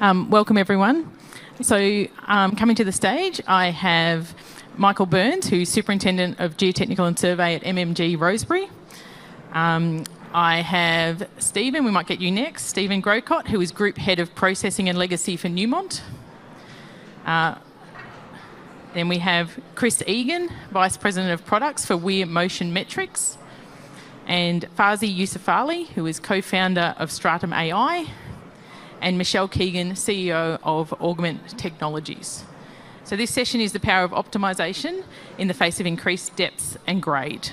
Welcome, everyone. So coming to the stage, I have Michael Burns, who's Superintendent of Geotechnical and Survey at MMG Rosebery. I have Stephen, we might get you next, Stephen Grocott, who is Group Head of Processing and Legacy for Newmont. Then we have Chris Egan, Vice President of Products for Weir Motion Metrics. And Farzi Yusufali, who is Co-Founder of StratumAI. And Michelle Keegan, CEO of Augment Technologies. So this session is the power of optimisation in the face of increased depth and grade.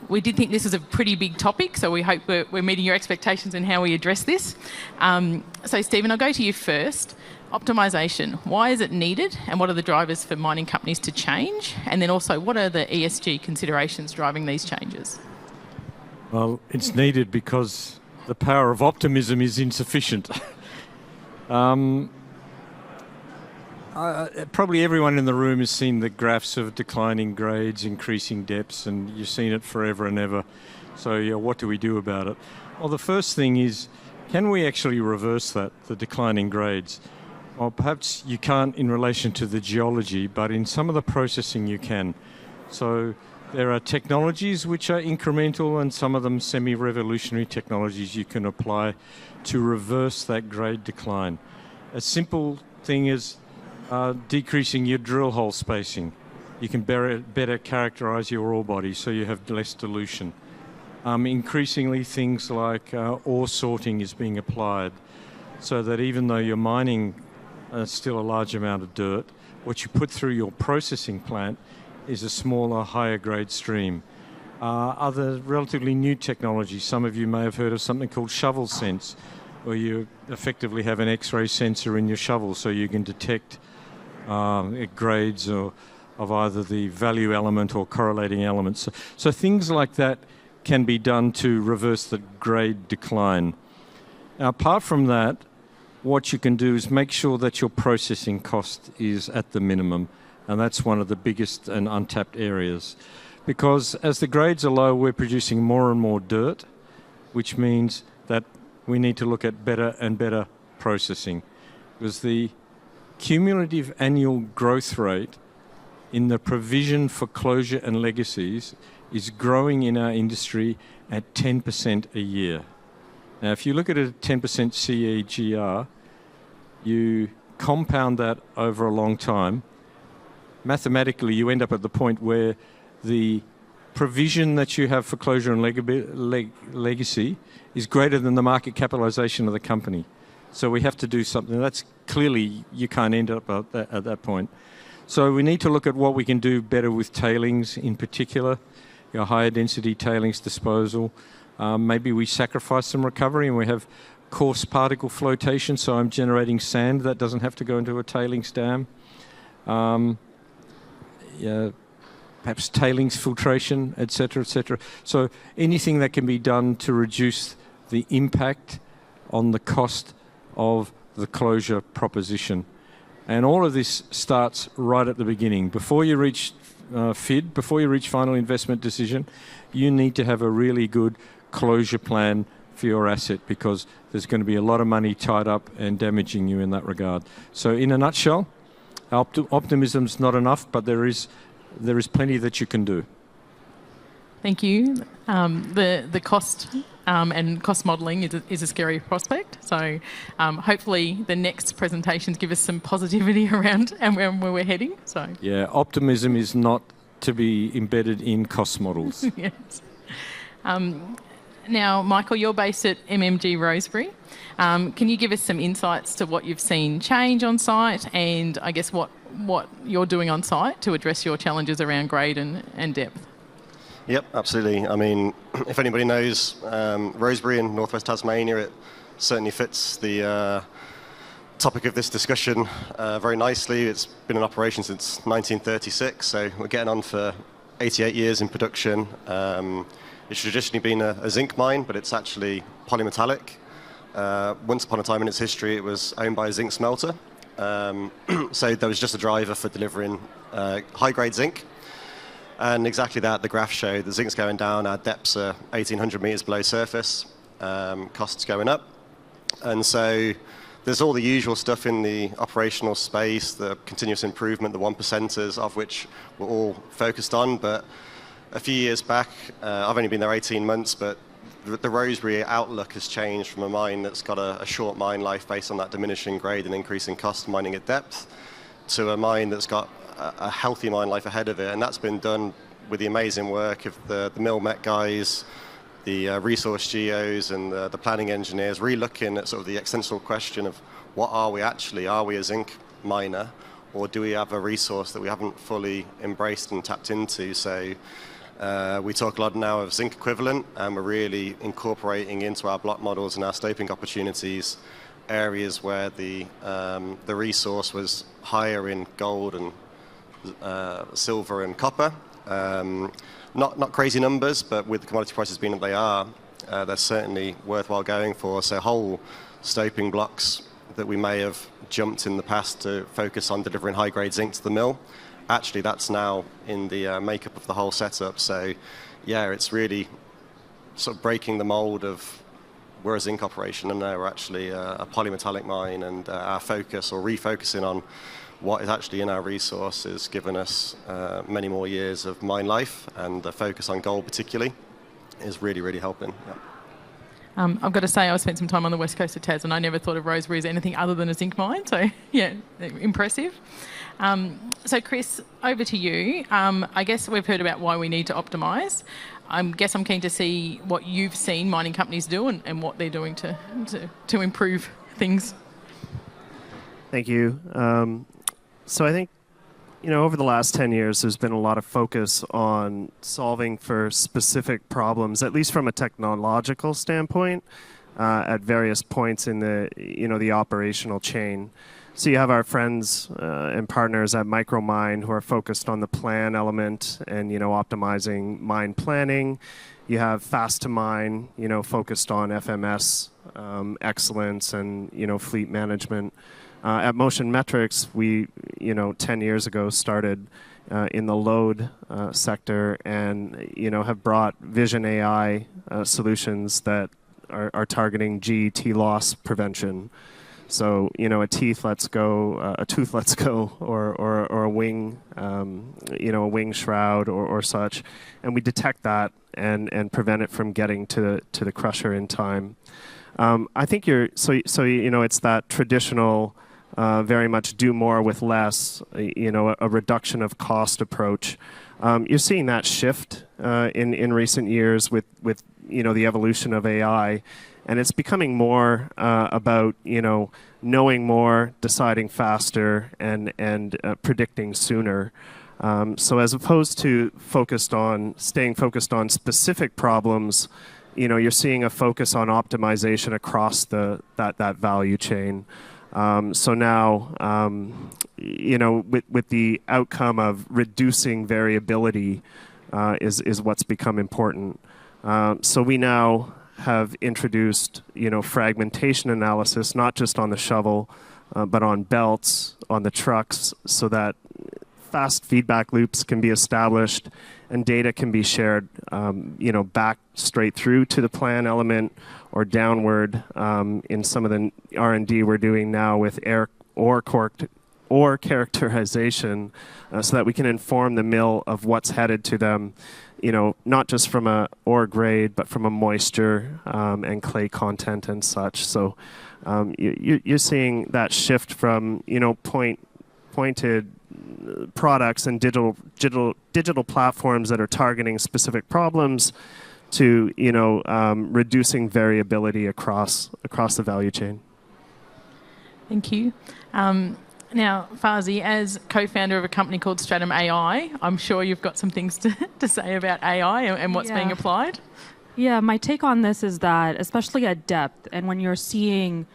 We did think this was a pretty big topic, so we hope we're meeting your expectations in how we address this. So Stephen, I'll go to you first. Optimisation, why is it needed and what are the drivers for mining companies to change? And then also, what are the ESG considerations driving these changes? Well, it's needed because the power of optimism is insufficient. Probably everyone in the room has seen the graphs of declining grades, increasing depths, and you've seen it forever and ever. So yeah, what do we do about it? Well, the first thing is, can we actually reverse that, the declining grades? Well, perhaps you can't in relation to the geology, but in some of the processing you can. So there are technologies which are incremental and some of them semi-revolutionary technologies you can apply to reverse that grade decline. A simple thing is decreasing your drill hole spacing. You can better characterize your ore body so you have less dilution. Increasingly things like ore sorting is being applied so that even though you're mining still a large amount of dirt, what you put through your processing plant is a smaller, higher grade stream. Other relatively new technologies, some of you may have heard of something called shovel sense, where you effectively have an X-ray sensor in your shovel so you can detect grades of either the value element or correlating elements. So things like that can be done to reverse the grade decline. Now, apart from that, what you can do is make sure that your processing cost is at the minimum. And that's one of the biggest and untapped areas. Because as the grades are low, we're producing more and more dirt, which means that we need to look at better and better processing. Because the cumulative annual growth rate in the provision for closure and legacies is growing in our industry at 10% a year. Now, if you look at it at 10% CAGR, you compound that over a long time, mathematically you end up at the point where the provision that you have for closure and legacy is greater than the market capitalization of the company. So we have to do something. That's clearly, you can't end up at that point. So we need to look at what we can do better with tailings in particular, higher density tailings disposal. Maybe we sacrifice some recovery and we have coarse particle flotation, so I'm generating sand that doesn't have to go into a tailings dam. Perhaps tailings filtration, etc., etc. So anything that can be done to reduce the impact on the cost of the closure proposition. And all of this starts right at the beginning. Before you reach FID, before you reach final investment decision, you need to have a really good closure plan for your asset because there's going to be a lot of money tied up and damaging you in that regard. So in a nutshell, optimism's not enough, but there is plenty that you can do. Thank you. The cost and cost modelling is a scary prospect. So hopefully the next presentations give us some positivity around and where we're heading. So yeah, optimism is not to be embedded in cost models. Yes. Now, Michael, you're based at MMG Rosebery. Can you give us some insights to what you've seen change on site and I guess what you're doing on site to address your challenges around grade and depth? Yep, absolutely. I mean, if anybody knows Rosebery in northwest Tasmania, it certainly fits the topic of this discussion very nicely. It's been in operation since 1936, so we're getting on for 88 years in production. It's traditionally been a zinc mine, but it's actually polymetallic. Once upon a time in its history, it was owned by a zinc smelter. So there was just a driver for delivering high-grade zinc. And exactly that, the graph showed the zinc's going down, our depths are 1,800 meters below surface, costs going up. And so there's all the usual stuff in the operational space, the continuous improvement, the 1%ers, of which we're all focused on. But a few years back, I've only been there 18 months, but the Rosebery outlook has changed from a mine that's got a short mine life based on that diminishing grade and increasing cost mining at depth, to a mine that's got a healthy mine life ahead of it. And that's been done with the amazing work of the mill met guys, the resource geos, and the planning engineers, really looking at sort of the existential question of what are we actually? Are we a zinc miner, or do we have a resource that we haven't fully embraced and tapped into? So we talk a lot now of zinc equivalent, and we're really incorporating into our block models and our stoping opportunities areas where the resource was higher in gold and silver and copper. Not crazy numbers, but with the commodity prices being what they are, they're certainly worthwhile going for. So whole stoping blocks that we may have jumped in the past to focus on delivering high-grade zinc to the mill, actually that's now in the makeup of the whole setup. So yeah, it's really sort of breaking the mold of we're a zinc operation and now we're actually a polymetallic mine, and our focus, or refocusing on what is actually in our resource, has given us many more years of mine life, and the focus on gold particularly is really, really helping. Yeah. I've got to say, I spent some time on the west coast of Tas, and I never thought of Rosebery as anything other than a zinc mine. So, yeah, impressive. So, Chris, over to you. I guess we've heard about why we need to optimise. I guess I'm keen to see what you've seen mining companies do and what they're doing to improve things. Thank you. So I think, over the last 10 years, there's been a lot of focus on solving for specific problems, at least from a technological standpoint, at various points in the operational chain. So you have our friends and partners at Micromine who are focused on the plan element and, optimizing mine planning. You have Fast to Mine, focused on FMS excellence and, fleet management. At Motion Metrics, we, 10 years ago started in the load sector and, have brought Vision AI solutions that are targeting GET loss prevention. So, a tooth lets go, or a wing, a wing shroud or such, and we detect that and prevent it from getting to the crusher in time. I think it's that traditional. Very much do more with less, a reduction of cost approach. You're seeing that shift in recent years with the evolution of AI, and it's becoming more about knowing more, deciding faster, and predicting sooner. So as opposed to staying focused on specific problems, you're seeing a focus on optimization across that value chain. So now, with the outcome of reducing variability is what's become important. So we now have introduced, fragmentation analysis, not just on the shovel, but on belts, on the trucks, so that fast feedback loops can be established and data can be shared, back straight through to the plan element or downward in some of the R&D we're doing now with ore characterization, so that we can inform the mill of what's headed to them, not just from a ore grade, but from a moisture and clay content and such. So you're seeing that shift from pointed products and digital platforms that are targeting specific problems to reducing variability across the value chain. Thank you. Now, Farzi, as co-founder of a company called StratumAI, I'm sure you've got some things to say about AI and what's being applied. Yeah, my take on this is that, especially at depth, and when you're seeing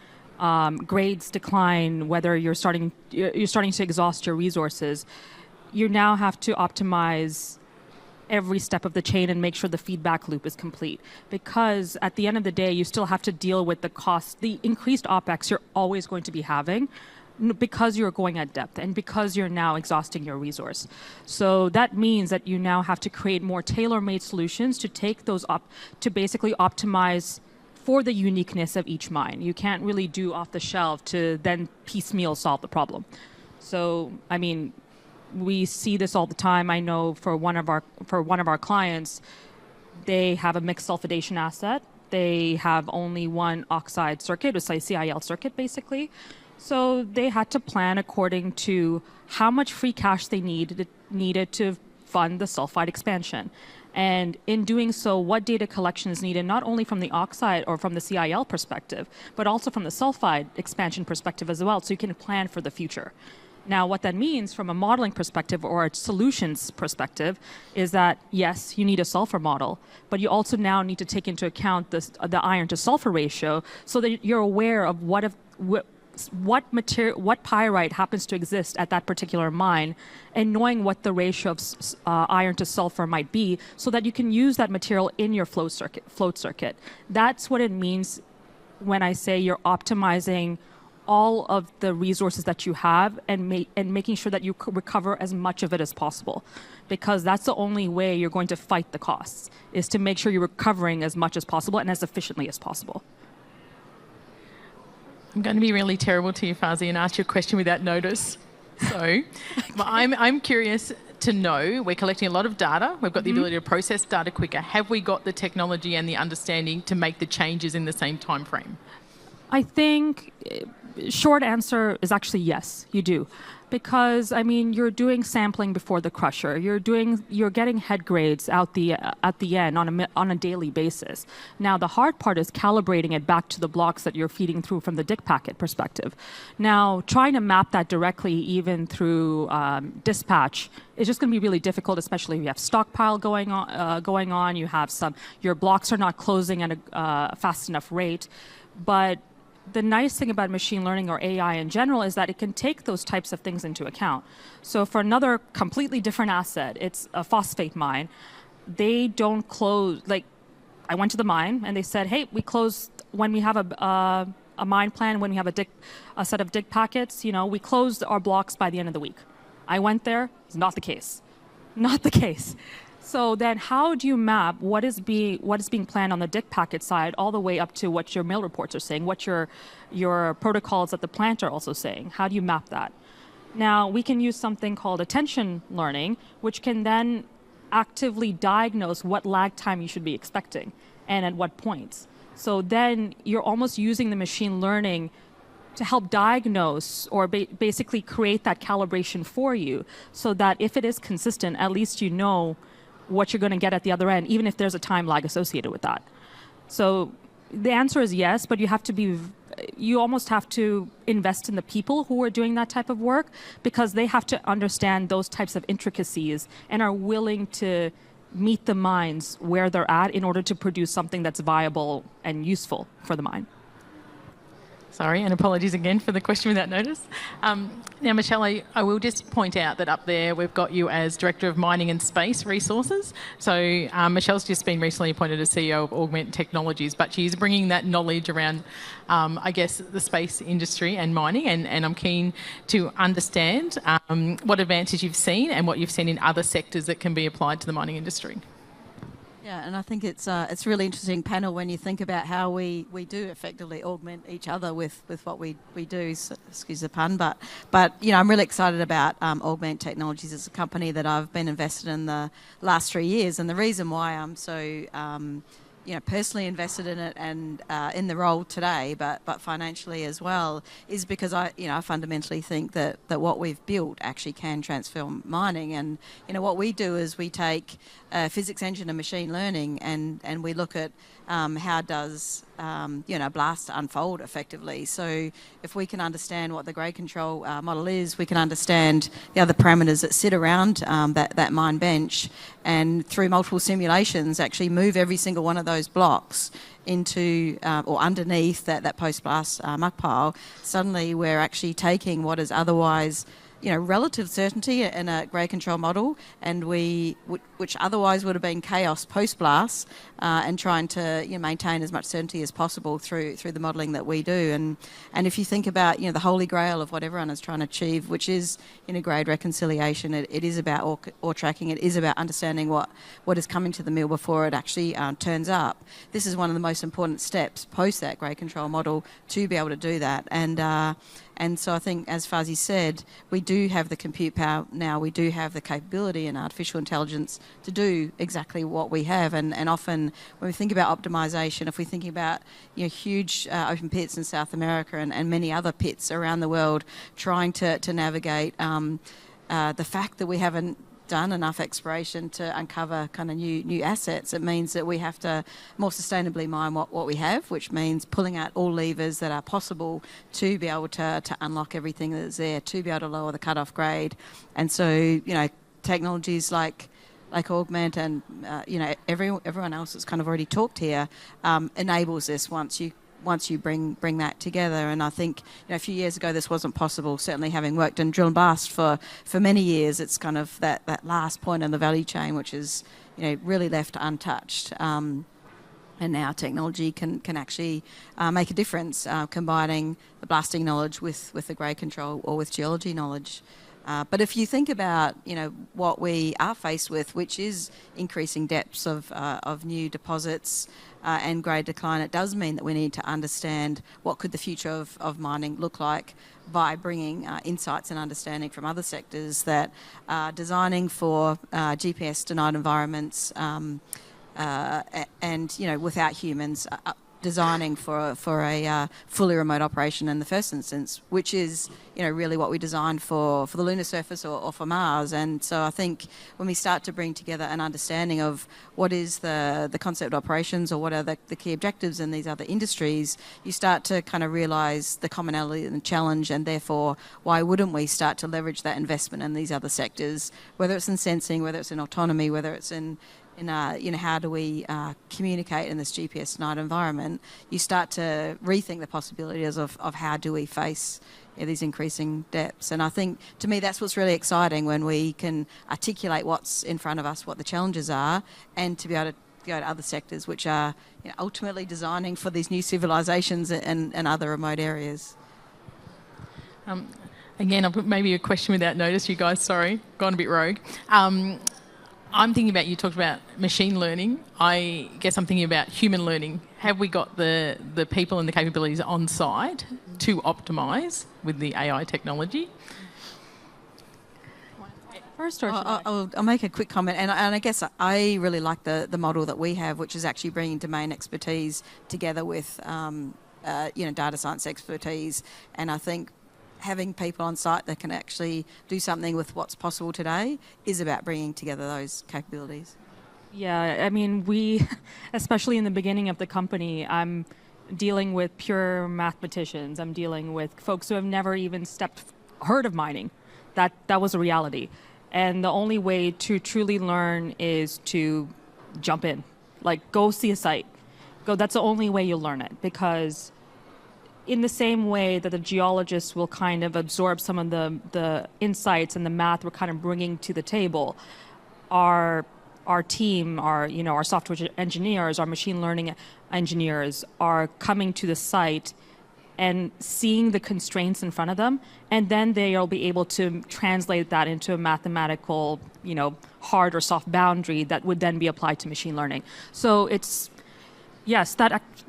grades decline, whether you're starting to exhaust your resources, you now have to optimize every step of the chain and make sure the feedback loop is complete. Because at the end of the day, you still have to deal with the cost, the increased OPEX you're always going to be having because you're going at depth and because you're now exhausting your resource. So that means that you now have to create more tailor-made solutions to take those up, to basically optimize for the uniqueness of each mine. You can't really do off the shelf to then piecemeal solve the problem. So, I mean, we see this all the time. I know for one of our clients, they have a mixed sulfidation asset. They have only one oxide circuit, it's a CIL circuit basically. So they had to plan according to how much free cash they needed to fund the sulfide expansion. And in doing so, what data collection is needed, not only from the oxide or from the CIL perspective, but also from the sulfide expansion perspective as well, so you can plan for the future. Now, what that means from a modeling perspective or a solutions perspective is that, yes, you need a sulfur model, but you also now need to take into account the iron to sulfur ratio so that you're aware of what pyrite happens to exist at that particular mine, and knowing what the ratio of iron to sulfur might be so that you can use that material in your float circuit. That's what it means when I say you're optimizing all of the resources that you have and making sure that you recover as much of it as possible, because that's the only way you're going to fight the costs, is to make sure you're recovering as much as possible and as efficiently as possible. I'm going to be really terrible to you, Farzi, and ask you a question without notice. So I'm curious to know, we're collecting a lot of data, we've got the ability to process data quicker. Have we got the technology and the understanding to make the changes in the same time frame? I think short answer is actually yes, you do. Because, I mean, you're doing sampling before the crusher. You're getting head grades at the end on a daily basis. Now, the hard part is calibrating it back to the blocks that you're feeding through from the dick packet perspective. Now, trying to map that directly even through dispatch is just going to be really difficult, especially if you have stockpile going on. You have your blocks are not closing at a fast enough rate, but the nice thing about machine learning or AI in general is that it can take those types of things into account. So for another completely different asset, it's a phosphate mine. They don't close, like I went to the mine and they said, hey, we close when we have a mine plan, when we have a set of dig packets, we close our blocks by the end of the week. I went there, it's not the case. Not the case. So then how do you map what is being planned on the dig packet side all the way up to what your mill reports are saying, what your protocols at the plant are also saying? How do you map that? Now, we can use something called attention learning, which can then actively diagnose what lag time you should be expecting and at what points. So then you're almost using the machine learning to help diagnose or basically create that calibration for you so that if it is consistent, at least you know what you're going to get at the other end, even if there's a time lag associated with that. So the answer is yes, but you almost have to invest in the people who are doing that type of work, because they have to understand those types of intricacies and are willing to meet the mines where they're at in order to produce something that's viable and useful for the mine. Sorry, and apologies again for the question without notice. Now, Michelle, I will just point out that up there we've got you as Director of Mining and Space Resources. So Michelle's just been recently appointed as CEO of Augment Technologies, but she's bringing that knowledge around, I guess, the space industry and mining, and I'm keen to understand what advances you've seen and what you've seen in other sectors that can be applied to the mining industry. Yeah, and I think it's a really interesting panel when you think about how we do effectively augment each other with what we do. So, excuse the pun, but I'm really excited about Augment Technologies as a company that I've been invested in the last 3 years, and the reason why I'm so personally invested in it and in the role today, but financially as well, is because I fundamentally think that what we've built actually can transform mining. And what we do is we take physics engine and machine learning, and we look at how does blast unfold effectively. So if we can understand what the grade control model is, we can understand the other parameters that sit around that mine bench, and through multiple simulations actually move every single one of those blocks into or underneath that post-blast muck pile. Suddenly we're actually taking what is otherwise relative certainty in a grade control model, and which otherwise would have been chaos post-blast, and trying to maintain as much certainty as possible through the modelling that we do. And if you think about the holy grail of what everyone is trying to achieve, which is grade reconciliation, it is about ore tracking. It is about understanding what is coming to the mill before it actually turns up. This is one of the most important steps post that grade control model to be able to do that. And so I think, as Farzi said, we do have the compute power now, we do have the capability in artificial intelligence to do exactly what we have. And often when we think about optimisation, if we're thinking about huge open pits in South America and many other pits around the world, trying to navigate the fact that we haven't done enough exploration to uncover kind of new assets, it means that we have to more sustainably mine what we have, which means pulling out all levers that are possible to be able to unlock everything that's there, to be able to lower the cut-off grade. And so, technologies like Augment and, everyone else that's kind of already talked here enables this once you bring that together. And I think a few years ago this wasn't possible. Certainly, having worked in drill and blast for many years, it's kind of that last point in the value chain which is really left untouched. And now technology can actually make a difference, combining the blasting knowledge with the grade control or with geology knowledge. But if you think about what we are faced with, which is increasing depths of new deposits and grade decline, it does mean that we need to understand what could the future of mining look like by bringing insights and understanding from other sectors that are designing for GPS denied environments and without humans. Designing for a fully remote operation in the first instance, which is really what we designed for the lunar surface or for Mars. And so I think when we start to bring together an understanding of what is the concept of operations or what are the key objectives in these other industries, you start to kind of realise the commonality and the challenge, and therefore why wouldn't we start to leverage that investment in these other sectors, whether it's in sensing, whether it's in autonomy, whether it's in how do we communicate in this GPS denied environment. You start to rethink the possibilities of how do we face these increasing depths. And I think, to me, that's what's really exciting, when we can articulate what's in front of us, what the challenges are, and to be able to go to other sectors which are ultimately designing for these new civilizations and other remote areas. Again, I'll put maybe a question without notice, you guys, sorry, gone a bit rogue. I'm thinking about, you talked about machine learning. I guess I'm thinking about human learning. Have we got the people and the capabilities on site to optimise with the AI technology? First, or I'll make a quick comment, and I guess I really like the model that we have, which is actually bringing domain expertise together with data science expertise. And I think having people on site that can actually do something with what's possible today is about bringing together those capabilities. Yeah, I mean, we, especially in the beginning of the company, I'm dealing with pure mathematicians. I'm dealing with folks who have never even heard of mining. That was a reality. And the only way to truly learn is to jump in. Like, go see a site. That's the only way you'll learn it, because in the same way that the geologists will kind of absorb some of the insights and the math we're kind of bringing to the table, our team, our software engineers, our machine learning engineers are coming to the site and seeing the constraints in front of them, and then they'll be able to translate that into a mathematical, hard or soft boundary that would then be applied to machine learning. So yes,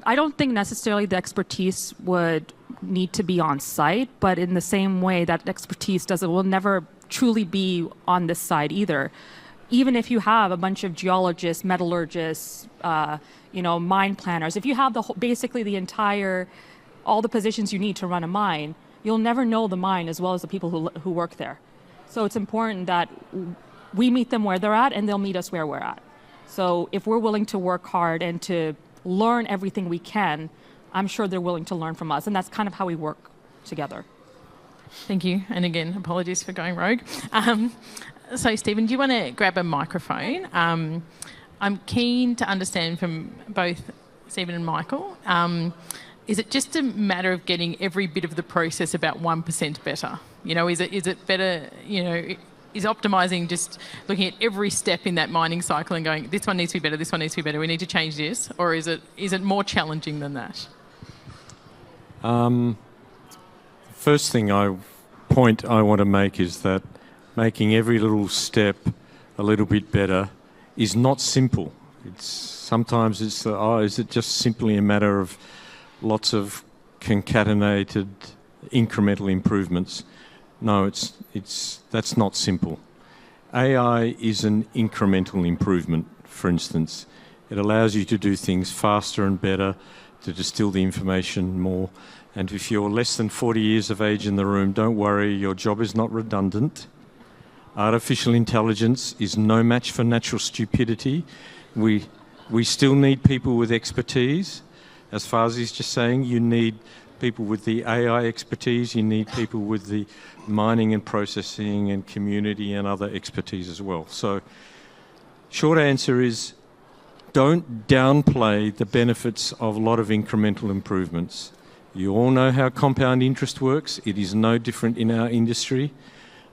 I don't think necessarily the expertise would need to be on site, but in the same way that expertise will never truly be on this side either. Even if you have a bunch of geologists, metallurgists, mine planners, if you have all the positions you need to run a mine, you'll never know the mine as well as the people who work there. So it's important that we meet them where they're at and they'll meet us where we're at. So if we're willing to work hard and to learn everything we can, I'm sure they're willing to learn from us, and that's kind of how we work together. Thank you, and again, apologies for going rogue. So Stephen, do you want to grab a microphone? I'm keen to understand from both Stephen and Michael, is it just a matter of getting every bit of the process about 1% better? You know, is it better, you know, is optimizing just looking at every step in that mining cycle and going, this one needs to be better, this one needs to be better, we need to change this? Or is it more challenging than that? First point I want to make is that making every little step a little bit better is not simple. Sometimes is it just simply a matter of lots of concatenated incremental improvements? No, that's not simple. AI is an incremental improvement, for instance. It allows you to do things faster and better, to distill the information more. And if you're less than 40 years of age in the room, don't worry, your job is not redundant. Artificial intelligence is no match for natural stupidity. We still need people with expertise. As Farzi's just saying, you need people with the AI expertise, you need people with the mining and processing and community and other expertise as well. So, short answer is, don't downplay the benefits of a lot of incremental improvements. You all know how compound interest works. It is no different in our industry.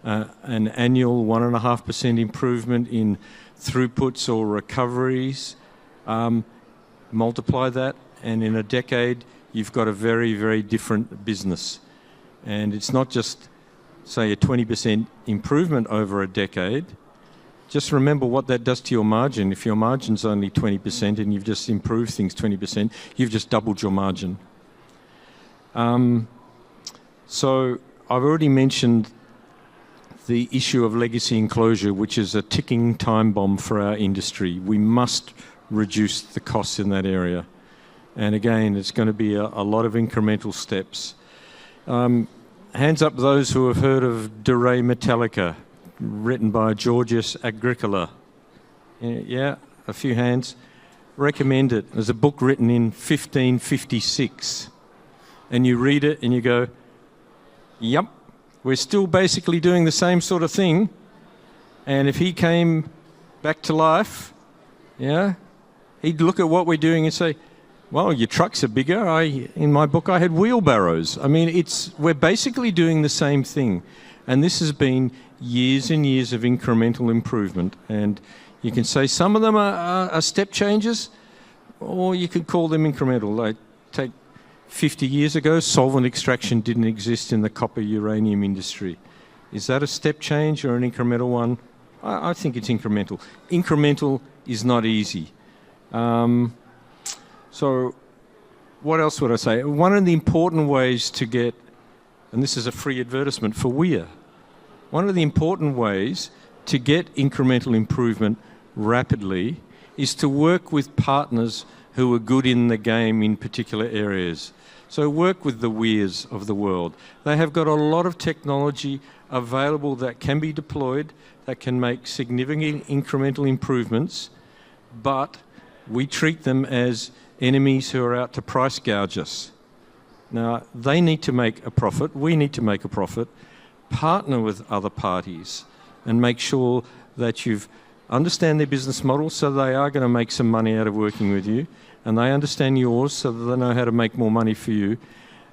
An annual 1.5% improvement in throughputs or recoveries, multiply that, and in a decade, you've got a very, very different business. And it's not just, say, a 20% improvement over a decade. Just remember what that does to your margin. If your margin's only 20% and you've just improved things 20%, you've just doubled your margin. So I've already mentioned the issue of legacy enclosure, which is a ticking time bomb for our industry. We must reduce the costs in that area. And again, it's going to be a lot of incremental steps. Hands up those who have heard of De Re Metallica, written by Georgius Agricola. Yeah, a few hands. Recommend it. There's a book written in 1556. And you read it and you go, yep, we're still basically doing the same sort of thing. And if he came back to life, yeah, he'd look at what we're doing and say, well, your trucks are bigger. In my book, I had wheelbarrows. I mean, we're basically doing the same thing. And this has been years and years of incremental improvement. And you can say some of them are step changes, or you could call them incremental. Like, take 50 years ago, solvent extraction didn't exist in the copper uranium industry. Is that a step change or an incremental one? I think it's incremental. Incremental is not easy. So what else would I say? One of the important ways to get, and this is a free advertisement for Weir, one of the important ways to get incremental improvement rapidly is to work with partners who are good in the game in particular areas. So work with the Weirs of the world. They have got a lot of technology available that can be deployed, that can make significant incremental improvements, but we treat them as enemies who are out to price gouge us. Now, they need to make a profit, we need to make a profit, partner with other parties and make sure that you understand their business model so they are going to make some money out of working with you, and they understand yours so that they know how to make more money for you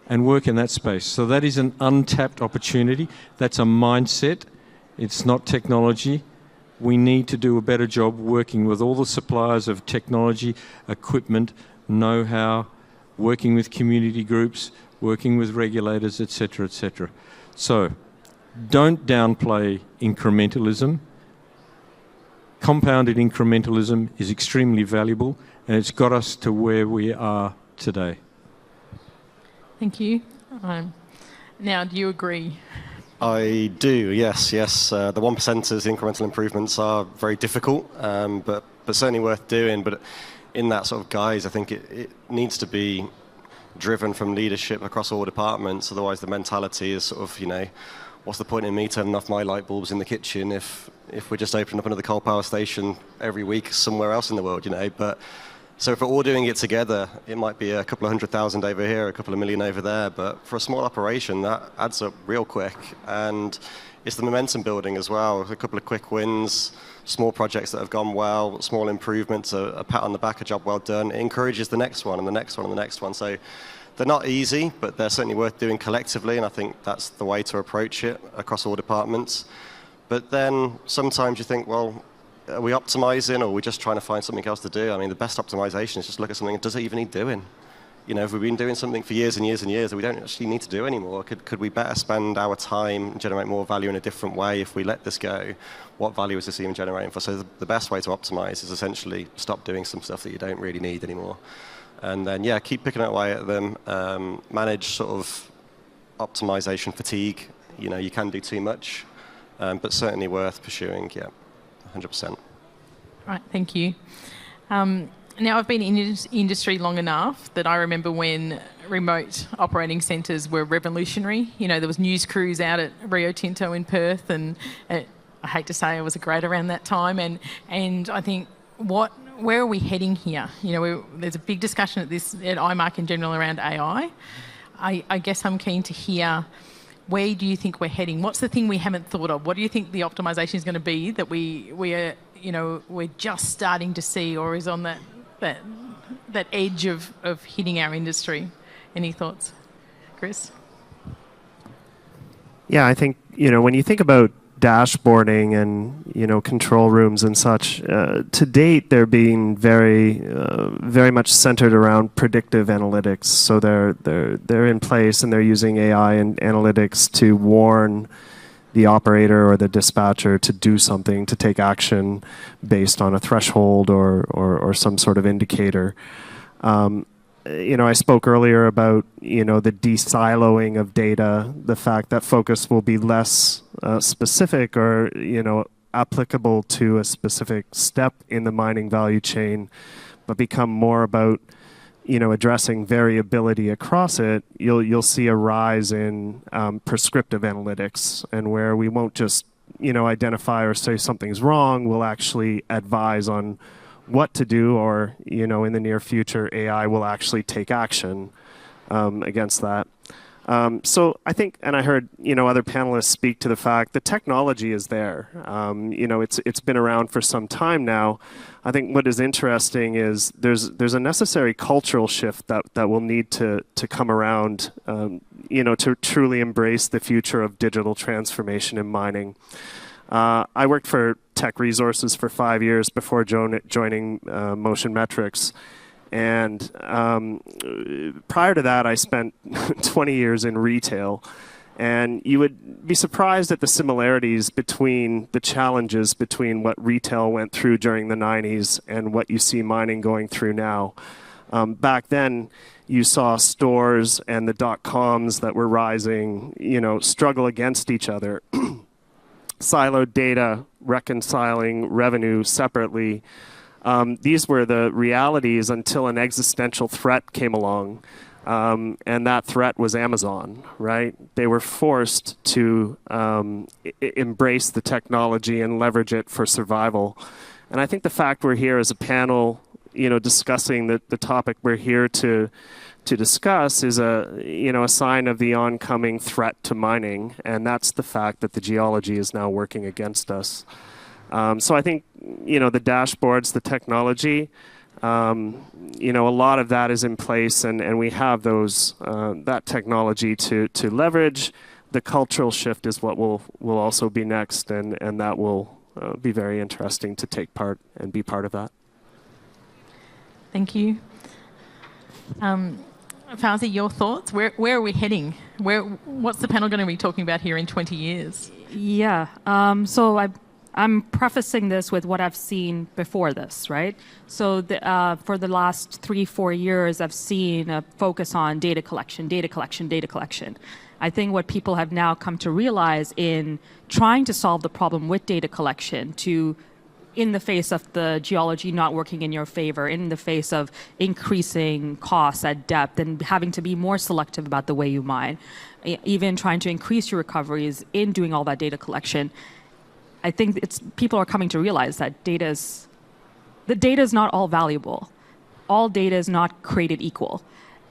and work in that space. So that is an untapped opportunity. That's a mindset. It's not technology. We need to do a better job working with all the suppliers of technology, equipment, know-how, working with community groups, working with regulators, etc., etc. So don't downplay incrementalism. Compounded incrementalism is extremely valuable, and it's got us to where we are today. Thank you. Now, do you agree? I do, yes. The 1%ers, incremental improvements are very difficult, but certainly worth doing. But in that sort of guise, I think it needs to be driven from leadership across all departments. Otherwise, the mentality is sort of, what's the point in me turning off my light bulbs in the kitchen if we're just opening up another coal power station every week somewhere else in the world, But so if we're all doing it together, it might be a couple of 100,000 over here, a couple of million over there. But for a small operation, that adds up real quick. And it's the momentum building as well. A couple of quick wins, small projects that have gone well, small improvements, a pat on the back, a job well done. It encourages the next one and the next one and the next one. So they're not easy, but they're certainly worth doing collectively, and I think that's the way to approach it across all departments. But then sometimes you think, well, are we optimizing, or are we just trying to find something else to do? I mean, the best optimization is just look at something, does it even need doing? You know, if we've been doing something for years and years and years that we don't actually need to do anymore, could we better spend our time and generate more value in a different way if we let this go? What value is this even generating for? So the best way to optimize is essentially stop doing some stuff that you don't really need anymore. And then, yeah, keep picking away at them, manage sort of optimization fatigue. You know, you can do too much, but certainly worth pursuing, yeah, 100%. Right, thank you. Now, I've been in industry long enough that I remember when remote operating centres were revolutionary. You know, there was news crews out at Rio Tinto in Perth, and I hate to say I was a grade around that time. And I think, where are we heading here? You know, there's a big discussion at IMARC in general around AI. I guess I'm keen to hear, where do you think we're heading? What's the thing we haven't thought of? What do you think the optimisation is going to be that we are, you know, we're just starting to see, or is on that edge of hitting our industry? Any thoughts, Chris? Yeah, I think, you know, when you think about dashboarding and, you know, control rooms and such, to date they're being very much centered around predictive analytics. So they're in place and they're using AI and analytics to warn the operator or the dispatcher to do something, to take action based on a threshold or some sort of indicator. You know, I spoke earlier about, you know, the de-siloing of data, the fact that focus will be less specific or, you know, applicable to a specific step in the mining value chain, but become more about, you know, addressing variability across it. You'll see a rise in prescriptive analytics, and where we won't just, you know, identify or say something's wrong, we'll actually advise on what to do, or, you know, in the near future, AI will actually take action against that. So I think, and I heard, you know, other panelists speak to the fact the technology is there. You know, it's been around for some time now. I think what is interesting is there's a necessary cultural shift that will need to come around, you know, to truly embrace the future of digital transformation in mining. I worked for Tech Resources for 5 years before joining Motion Metrics. And prior to that, I spent 20 years in retail. And you would be surprised at the similarities between the challenges between what retail went through during the 90s and what you see mining going through now. Back then, you saw stores and the dot-coms that were rising, you know, struggle against each other. Siloed data, reconciling revenue separately. These were the realities until an existential threat came along, and that threat was Amazon, right? They were forced to embrace the technology and leverage it for survival. And I think the fact we're here as a panel, you know, discussing the topic we're here to discuss is a sign of the oncoming threat to mining, and that's the fact that the geology is now working against us. So I think, you know, the dashboards, the technology, you know, a lot of that is in place, and we have those that technology to leverage. The cultural shift is what will also be next, and that will be very interesting to take part and be part of that. Thank you. Farzi, your thoughts? Where are we heading? What's the panel going to be talking about here in 20 years? Yeah. So I'm prefacing this with what I've seen before this, right? So for the last 3-4 years, I've seen a focus on data collection. I think what people have now come to realize in trying to solve the problem with data collection, in the face of the geology not working in your favor, in the face of increasing costs at depth and having to be more selective about the way you mine, even trying to increase your recoveries in doing all that data collection, I think people are coming to realize that the data is not all valuable. All data is not created equal.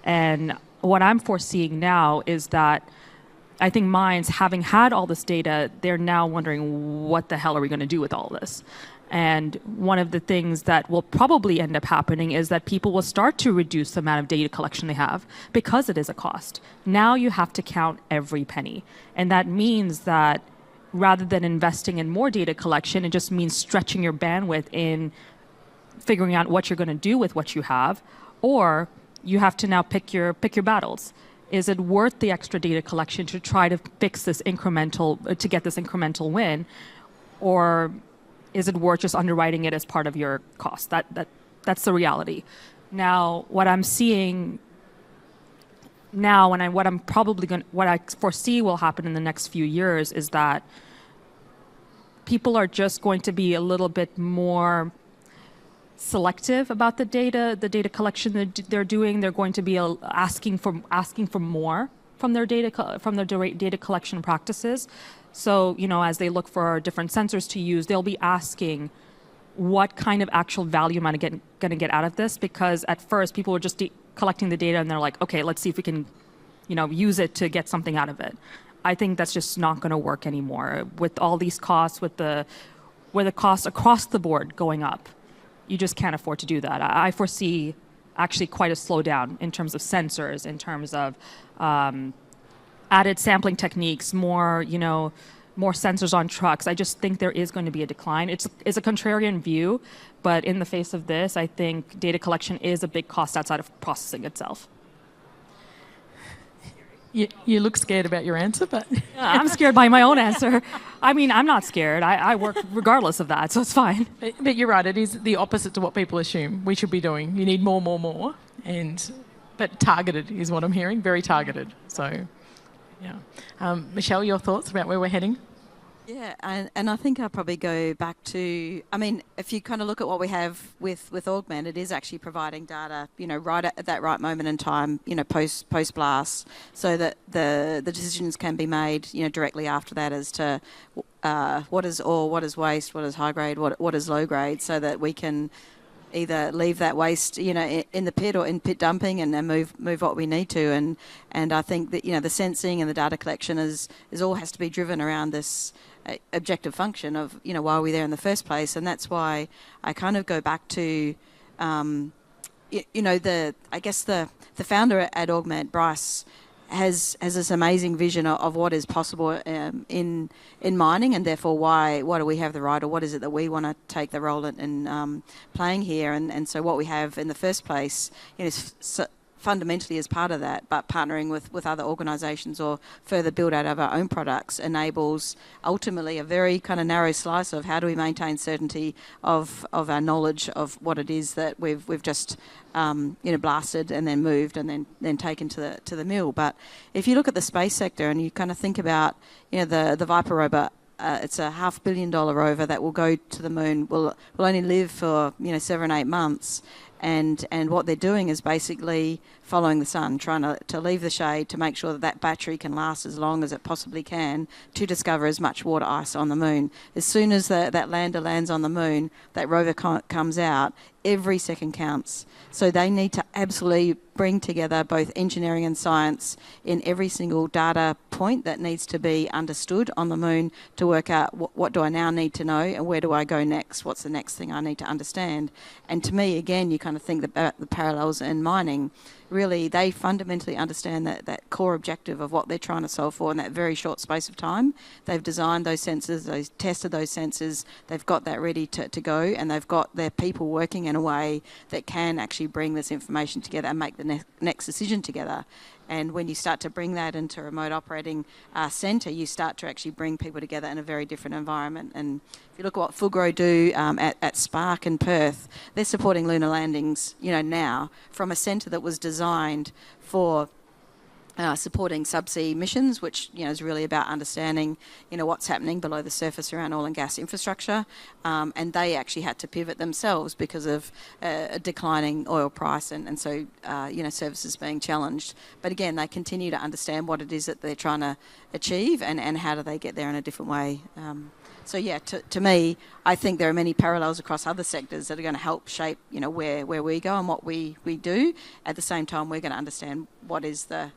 And what I'm foreseeing now is that I think mines, having had all this data, they're now wondering, what the hell are we going to do with all this? And one of the things that will probably end up happening is that people will start to reduce the amount of data collection they have because it is a cost. Now you have to count every penny. And that means that rather than investing in more data collection, it just means stretching your bandwidth in figuring out what you're going to do with what you have, or you have to now pick your battles. Is it worth the extra data collection to try to fix this to get this incremental win, or is it worth just underwriting it as part of your cost? That's the reality. Now, what I'm seeing now, and what I foresee will happen in the next few years is that people are just going to be a little bit more selective about the data collection that they're doing. They're going to be asking for more from their data collection practices. So, as they look for different sensors to use, they'll be asking, what kind of actual value am I going to get out of this? Because at first, people were just collecting the data, and they're like, okay, let's see if we can, use it to get something out of it. I think that's just not going to work anymore. With all these costs, with the costs across the board going up, you just can't afford to do that. I foresee actually quite a slowdown in terms of sensors, in terms of added sampling techniques, more sensors on trucks. I just think there is going to be a decline. It's a contrarian view, but in the face of this, I think data collection is a big cost outside of processing itself. You look scared about your answer, but... I'm scared by my own answer. I mean, I'm not scared. I work regardless of that, so it's fine. But you're right, it is the opposite to what people assume we should be doing. You need more, but targeted is what I'm hearing, very targeted. So, yeah. Michelle, your thoughts about where we're heading? Yeah, and I think I'll probably go back to, if you kind of look at what we have with Augment, it is actually providing data, right at that right moment in time, post blast, so that the decisions can be made, directly after that as to what is ore, what is waste, what is high grade, what is low grade, so that we can either leave that waste, in the pit or in pit dumping, and then move what we need to. And I think that the sensing and the data collection is all has to be driven around this objective function of why are we there in the first place. And that's why I kind of go back to the founder at Augment, Bryce, has this amazing vision of what is possible in mining, and therefore why do we have the right, or what is it that we want to take the role in playing here. And so what we have in the first place is fundamentally as part of that, but partnering with other organisations or further build out of our own products enables ultimately a very kind of narrow slice of how do we maintain certainty of our knowledge of what it is that we've just blasted and then moved and then taken to the mill. But if you look at the space sector and you kind of think about the Viper rover, it's a $500 million rover that will go to the moon. Will only live for 7 or 8 months. And what they're doing is basically following the sun, trying to leave the shade to make sure that battery can last as long as it possibly can to discover as much water ice on the moon. As soon as that lander lands on the moon, that rover comes out, every second counts. So they need to absolutely bring together both engineering and science in every single data point that needs to be understood on the moon to work out what do I now need to know and where do I go next? What's the next thing I need to understand? And to me, again, you kind of think about the parallels in mining. Really, they fundamentally understand that core objective of what they're trying to solve for in that very short space of time. They've designed those sensors, they've tested those sensors, they've got that ready to go, and they've got their people working in a way that can actually bring this information together and make the next decision together. And when you start to bring that into a remote operating centre, you start to actually bring people together in a very different environment. And if you look at what Fugro do at Spark in Perth, they're supporting lunar landings, now from a centre that was designed for supporting subsea missions, which is really about understanding what's happening below the surface around oil and gas infrastructure, and they actually had to pivot themselves because of a declining oil price and so services being challenged. But again, they continue to understand what it is that they're trying to achieve and how do they get there in a different way. So yeah, to me, I think there are many parallels across other sectors that are going to help shape where we go and what we do. At the same time, we're going to understand what is the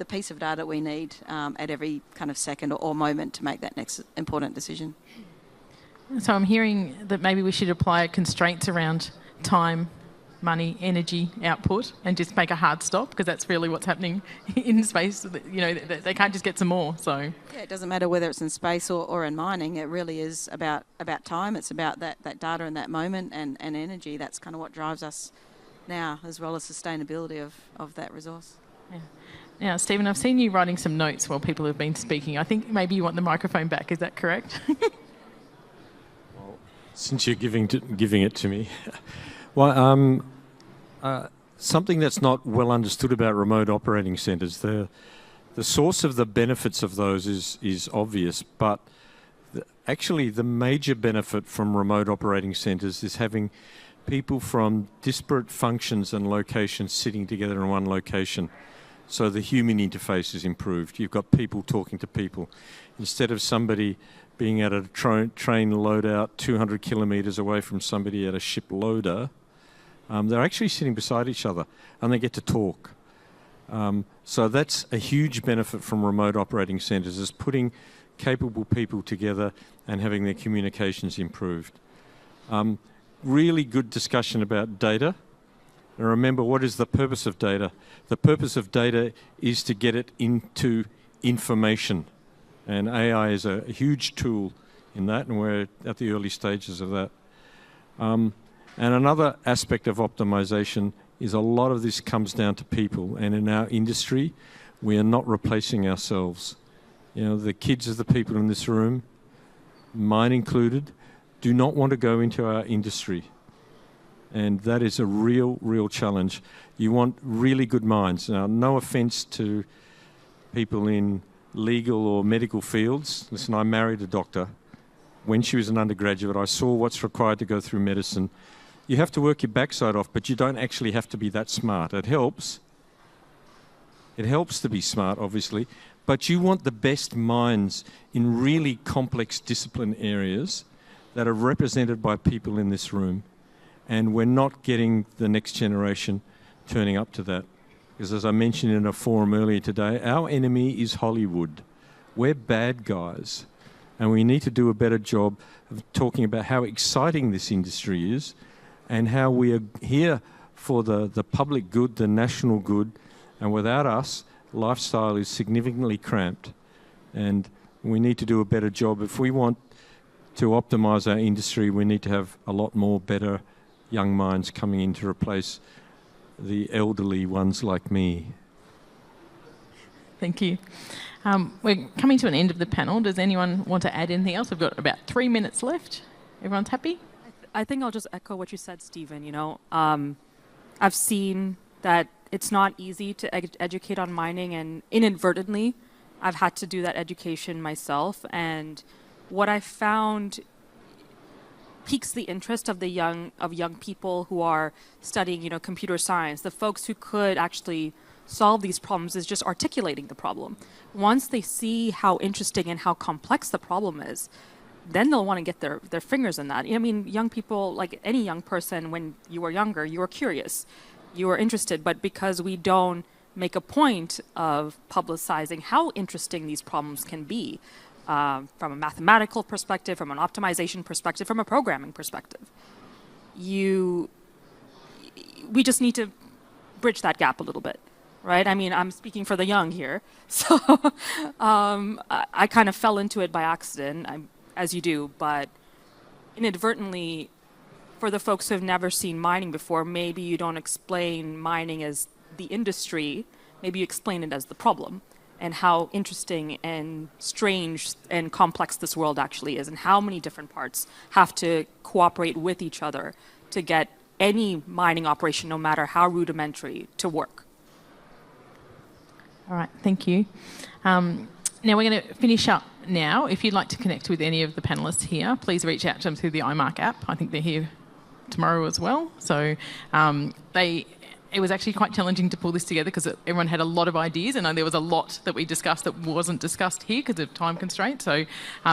piece of data we need at every kind of second or moment to make that next important decision. So I'm hearing that maybe we should apply constraints around time, money, energy, output, and just make a hard stop, because that's really what's happening in space. You know, they can't just get some more. So Yeah, it doesn't matter whether it's in space or in mining. It really is about time. It's about that data in that moment and energy. That's kind of what drives us now, as well as sustainability of that resource. yeah. Now, Stephen, I've seen you writing some notes while people have been speaking. I think maybe you want the microphone back. Is that correct? Since you're giving it to me, well, something that's not well understood about remote operating centres, the source of the benefits of those is obvious, but actually the major benefit from remote operating centres is having people from disparate functions and locations sitting together in one location. So the human interface is improved. You've got people talking to people. Instead of somebody being at a train loadout 200 kilometres away from somebody at a ship loader, they're actually sitting beside each other and they get to talk. So that's a huge benefit from remote operating centres, is putting capable people together and having their communications improved. Really good discussion about data. And remember, what is the purpose of data? The purpose of data is to get it into information. And AI is a huge tool in that, and we're at the early stages of that. And another aspect of optimization is a lot of this comes down to people. And in our industry, we are not replacing ourselves. You know, the kids of the people in this room, mine included, do not want to go into our industry. And that is a real challenge. You want really good minds. Now, no offense to people in legal or medical fields. Listen, I married a doctor. When she was an undergraduate, I saw what's required to go through medicine. You have to work your backside off, but you don't actually have to be that smart. It helps. It helps to be smart, obviously, but you want the best minds in really complex discipline areas that are represented by people in this room. And we're not getting the next generation turning up to that. Because as I mentioned in a forum earlier today, our enemy is Hollywood. We're bad guys. And we need to do a better job of talking about how exciting this industry is and how we are here for the public good, the national good. And without us, lifestyle is significantly cramped. And we need to do a better job. If we want to optimise our industry, we need to have a lot more better young minds coming in to replace the elderly ones like me. Thank you. We're coming to an end of the panel. Does anyone want to add anything else? We've got about 3 minutes left. Everyone's happy? I think I'll just echo what you said, Stephen. You know, I've seen that it's not easy to educate on mining, and inadvertently, I've had to do that education myself. And what I found piques the interest of young people who are studying, you know, computer science. The folks who could actually solve these problems is just articulating the problem. Once they see how interesting and how complex the problem is, then they'll want to get their fingers in that. I mean, young people, like any young person, when you were younger, you were curious, you were interested, but because we don't make a point of publicizing how interesting these problems can be, from a mathematical perspective, from an optimization perspective, from a programming perspective, we just need to bridge that gap a little bit, right? I mean, I'm speaking for the young here, so I kind of fell into it by accident, as you do, but inadvertently, for the folks who have never seen mining before, maybe you don't explain mining as the industry, maybe you explain it as the problem, and how interesting and strange and complex this world actually is, and how many different parts have to cooperate with each other to get any mining operation, no matter how rudimentary, to work. All right, thank you. Now we're going to finish up now. If you'd like to connect with any of the panellists here, please reach out to them through the IMARC app. I think they're here tomorrow as well. So it was actually quite challenging to pull this together because everyone had a lot of ideas, and there was a lot that we discussed that wasn't discussed here because of time constraints. So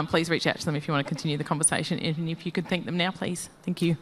please reach out to them if you want to continue the conversation. And if you could thank them now, please. Thank you.